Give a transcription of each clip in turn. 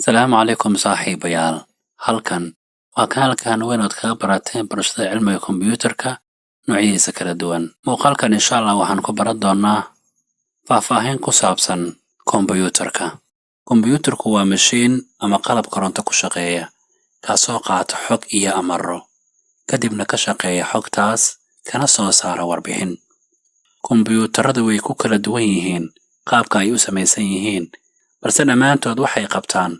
السلام عليكم صاحبيال halkan waa halkan weyn ood kaga barateen barashada cilmiga kombiyuutarka noocyadiisa kala duwan muuqaalkan insha Allah waxaan ku baran doonaa faahfaahin ku saabsan kombiyuutarka kombiyuutarku waa mashiin ama qalab koronto ku shaqeeya kaasoo qaata xog iyo amaro kadibna ka shaqeeya xogtaas kana soo saara warbixin kombiyuutaradu way ku kala duwan yihiin qaabka ay u samaysan yihiin balse dhammaantood waxay qabtaan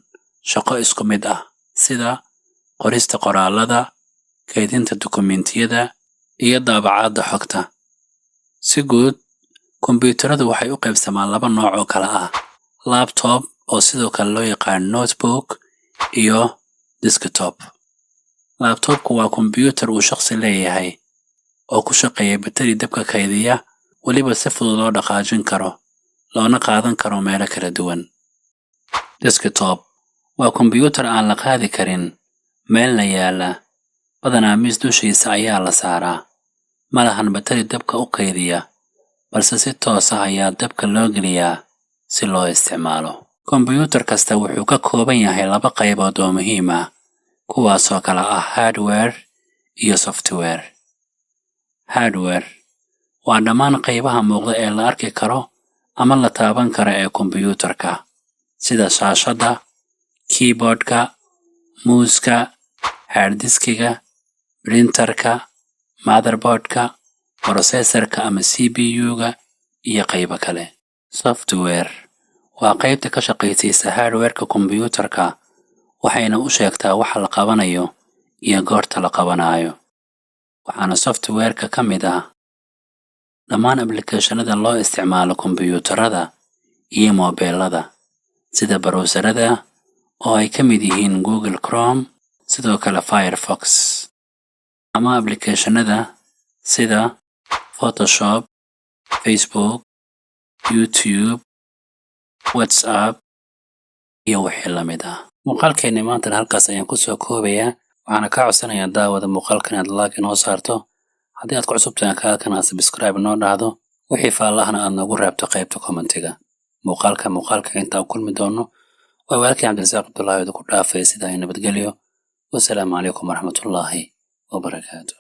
shaqo isku mid ah sida qorista qoraalada, kaydinta dukumentiyada iyo daabacaadda xogta. Si guud, kombiyuutaradu waxay u qaybsamaan laba nooc oo kala ah: laptop oo sidoo kale loo yaqaan notebook iyo desktop. Laptopku waa kombiyuutar uu shakhsi leeyahay oo ku shaqeeya batari dabka kaydiya, waliba si fudud loo dhaqaajin karo, loona qaadan karo meelo kala duwan. Desktop waa kombiyuutar aan la qaadi karin, meel la yaala, badanaa miis dushiisa ayaa la saaraa. Ma lahan batari dabka u kaydiya, balse si toos ah ayaa dabka loo geliyaa si loo isticmaalo. Kombiyuutar kasta wuxuu ka kooban yahay laba qaybood oo muhiim ah, kuwaasoo kala ah hardware iyo software. Hardware waa dhammaan qaybaha muuqda ee la arki karo ama la taaban karo ee kombiyuutarka, sida shaashadda, keyboardka, muuska, hard-diskiga, printerka, motherboardka, processorka ama CPU-ga iyo qaybo kale. Software waa qaybta ka shaqaysiisa hardware-ka kombiyuutarka, waxayna u sheegtaa waxa la qabanayo iyo goorta la qabanayo. Waxaana software-ka ka mid ah dhammaan applicationada loo isticmaalo kombiyuutarada iyo mobilada, sida browserada oo ay ka mid yihiin Google Chrome, sidoo kale Firefox, ama applicationada sida Photoshop, Facebook, YouTube, WhatsApp iyo wixii la mid ah. Muuqaalkeena maanta halkaas ayaan ku soo koobayaa. Waxaana ka codsanayaa daawada muuqaalkan aad like inoo saarto. Haddii aad ku cusub tahay kanaalkan subscribe noo dhahdo, wixii faallahana aad nagu reebto qaybta commentiga. Muuqaalka intaan kulmi doono waa walaalkii Cabdirasaaq Abdullaahi oo ku dhaafay sidaa nabadgelyo. Wassalaamu calaykum waraxmatullaahi wabarakaatuh.